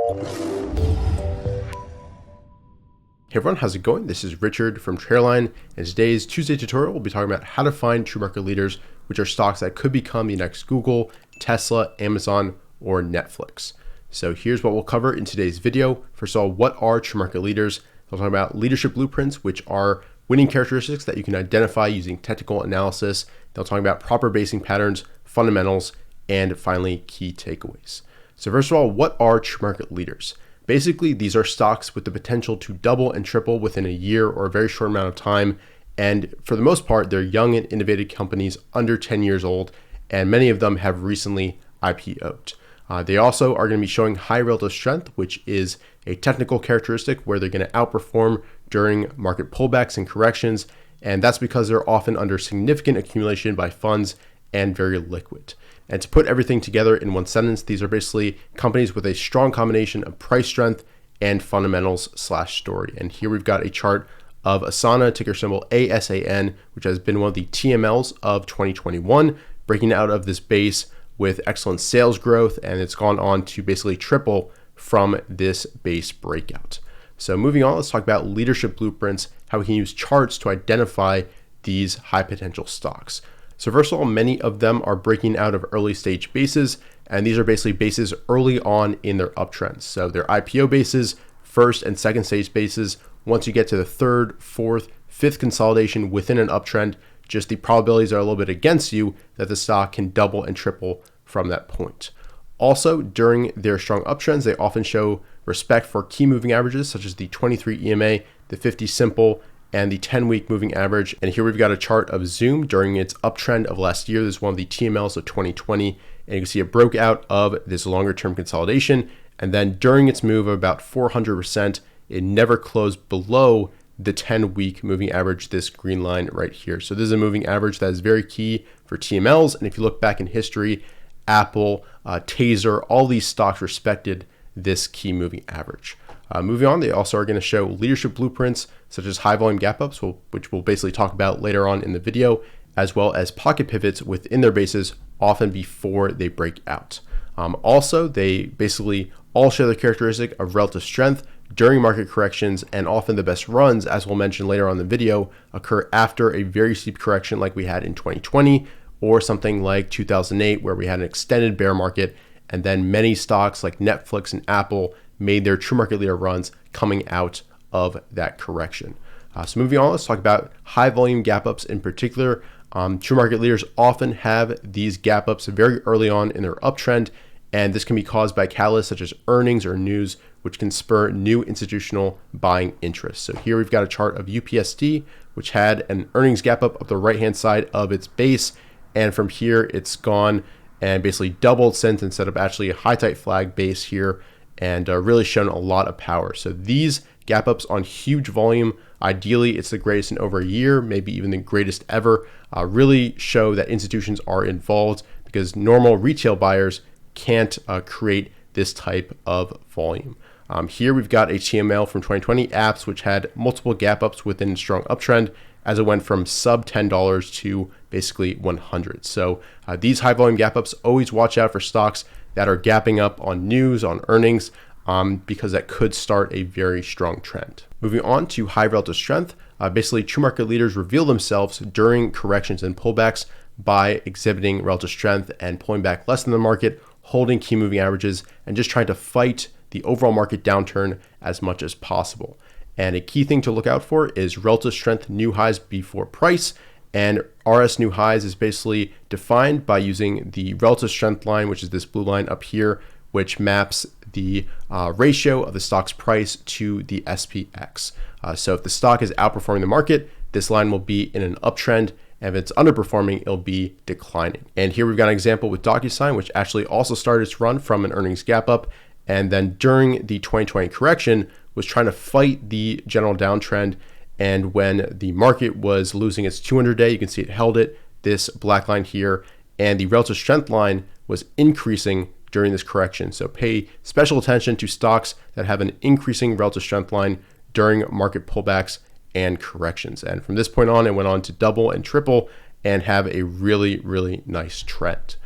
Hey everyone, how's it going? This is Richard from Trailline, and today's Tuesday tutorial we'll be talking about how to find true market leaders, which are stocks that could become the next Google, Tesla, Amazon, or Netflix. So here's what we'll cover in today's video. First of all, what are true market leaders? We'll talk about leadership blueprints, which are winning characteristics that you can identify using technical analysis. They'll talk about proper basing patterns, fundamentals, and finally, key takeaways. So first of all, what are true market leaders? Basically, these are stocks with the potential to double and triple within a year or a very short amount of time. And for the most part, they're young and innovative companies under 10 years old, and many of them have recently IPO'd. They also are going to be showing high relative strength, which is a technical characteristic where they're going to outperform during market pullbacks and corrections. And that's because they're often under significant accumulation by funds and very liquid. And to put everything together in one sentence, these are basically companies with a strong combination of price strength and fundamentals / story. And here we've got a chart of Asana, ticker symbol ASAN, which has been one of the TMLs of 2021, breaking out of this base with excellent sales growth, and it's gone on to basically triple from this base breakout. So moving on, let's talk about leadership blueprints, how we can use charts to identify these high potential stocks. So first of all, many of them are breaking out of early stage bases, and these are basically bases early on in their uptrends. So they're IPO bases, first and second stage bases. Once you get to the third, fourth, fifth consolidation within an uptrend, just the probabilities are a little bit against you that the stock can double and triple from that point. Also, during their strong uptrends, they often show respect for key moving averages such as the 23 EMA, the 50 simple, and the 10-week moving average. And here we've got a chart of Zoom during its uptrend of last year. This is one of the TMLs of 2020. And you can see it broke out of this longer term consolidation. And then during its move of about 400%, it never closed below the 10-week moving average, this green line right here. So this is a moving average that is very key for TMLs. And if you look back in history, Apple, Taser, all these stocks respected this key moving average. Moving on, they also are going to show leadership blueprints such as high volume gap ups, which we'll basically talk about later on in the video, as well as pocket pivots within their bases, often before they break out. Also, they basically all share the characteristic of relative strength during market corrections, and often the best runs, as we'll mention later on in the video, occur after a very steep correction like we had in 2020 or something like 2008, where we had an extended bear market, and then many stocks like Netflix and Apple made their true market leader runs coming out of that correction. So moving on, let's talk about high volume gap ups in particular. True market leaders often have these gap ups very early on in their uptrend, and this can be caused by catalysts such as earnings or news, which can spur new institutional buying interest. So here we've got a chart of UPSD, which had an earnings gap up the right-hand side of its base, and from here it's gone and basically doubled since, instead of actually a high tight flag base here, and really shown a lot of power. So these gap ups on huge volume, ideally it's the greatest in over a year, maybe even the greatest ever, really show that institutions are involved, because normal retail buyers can't create this type of volume. Here we've got a TML from 2020 apps, which had multiple gap ups within a strong uptrend as it went from sub $10 to basically 100. So these high volume gap ups, always watch out for stocks that are gapping up on news, on earnings, because that could start a very strong trend. Moving on to high relative strength, basically true market leaders reveal themselves during corrections and pullbacks by exhibiting relative strength and pulling back less than the market, holding key moving averages, and just trying to fight the overall market downturn as much as possible. And a key thing to look out for is relative strength new highs before price. And RS new highs is basically defined by using the relative strength line, which is this blue line up here, which maps the ratio of the stock's price to the SPX. So if the stock is outperforming the market, this line will be in an uptrend, and if it's underperforming, it'll be declining. And here we've got an example with DocuSign, which actually also started its run from an earnings gap up, and then during the 2020 correction was trying to fight the general downtrend. And when the market was losing its 200-day, you can see it held it, this black line here, and the relative strength line was increasing during this correction. So pay special attention to stocks that have an increasing relative strength line during market pullbacks and corrections. And from this point on, it went on to double and triple and have a really, really nice trend.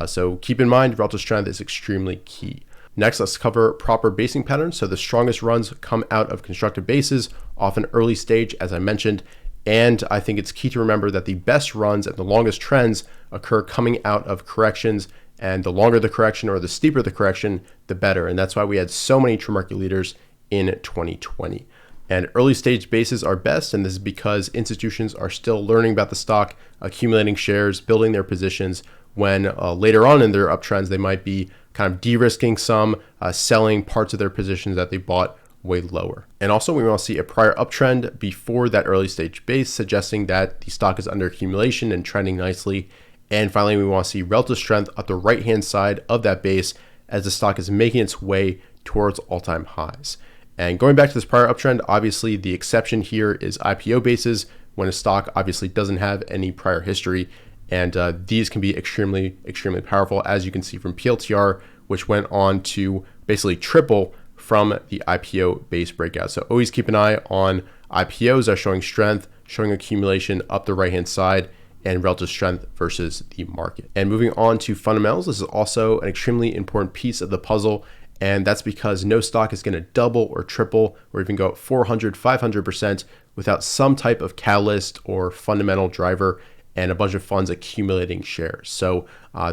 So keep in mind, relative strength is extremely key. Next, let's cover proper basing patterns. So the strongest runs come out of constructive bases, often early stage, as I mentioned. And I think it's key to remember that the best runs and the longest trends occur coming out of corrections. And the longer the correction or the steeper the correction, the better. And that's why we had so many true market leaders in 2020. And early stage bases are best. And this is because institutions are still learning about the stock, accumulating shares, building their positions, when later on in their uptrends, they might be kind of de-risking some, selling parts of their positions that they bought way lower. And also we want to see a prior uptrend before that early stage base, suggesting that the stock is under accumulation and trending nicely. And finally, we want to see relative strength at the right-hand side of that base as the stock is making its way towards all-time highs. And going back to this prior uptrend, obviously the exception here is IPO bases, when a stock obviously doesn't have any prior history. And these can be extremely, extremely powerful, as you can see from PLTR, which went on to basically triple from the IPO base breakout. So always keep an eye on IPOs that are showing strength, showing accumulation up the right-hand side, and relative strength versus the market. And moving on to fundamentals, this is also an extremely important piece of the puzzle. And that's because no stock is going to double or triple or even go up 400, 500% without some type of catalyst or fundamental driver and a bunch of funds accumulating shares. So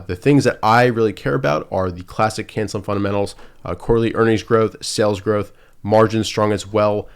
the things that I really care about are the classic canceling fundamentals, quarterly earnings growth, sales growth, margins strong as well,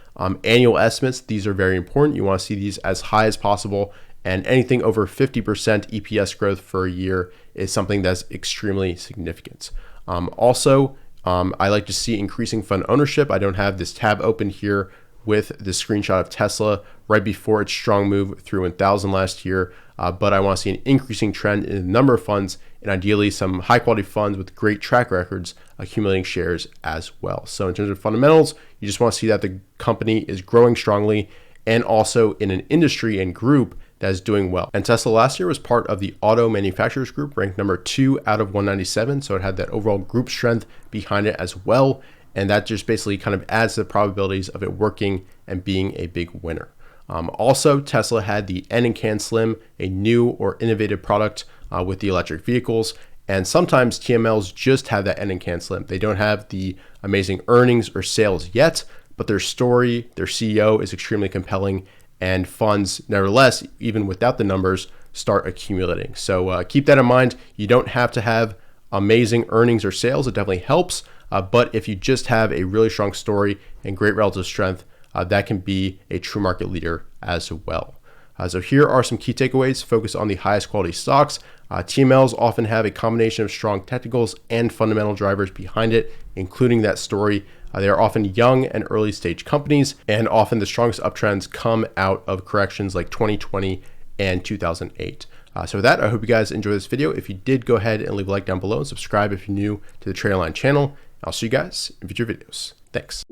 annual estimates. These are very important. You want to see these as high as possible. And anything over 50% EPS growth for a year is something that's extremely significant. I like to see increasing fund ownership. I don't have this tab open here with the screenshot of Tesla right before its strong move through 1,000 last year. But I want to see an increasing trend in the number of funds and ideally some high quality funds with great track records accumulating shares as well. So in terms of fundamentals, you just want to see that the company is growing strongly and also in an industry and group that is doing well. And Tesla last year was part of the auto manufacturers group, ranked number 2 out of 197. So it had that overall group strength behind it as well. And that just basically kind of adds to the probabilities of it working and being a big winner. Also, Tesla had the N and Can Slim, a new or innovative product with the electric vehicles. And sometimes TMLs just have that N and Can Slim. They don't have the amazing earnings or sales yet, but their story, their CEO is extremely compelling, and funds, nevertheless, even without the numbers, start accumulating. So keep that in mind. You don't have to have amazing earnings or sales. It definitely helps. But if you just have a really strong story and great relative strength, that can be a true market leader as well. So here are some key takeaways. Focus on the highest quality stocks. TMLs often have a combination of strong technicals and fundamental drivers behind it, including that story. They are often young and early stage companies, and often the strongest uptrends come out of corrections like 2020 and 2008. So with that, I hope you guys enjoyed this video. If you did, go ahead and leave a like down below and subscribe if you're new to the Traderline channel. I'll see you guys in future videos. Thanks.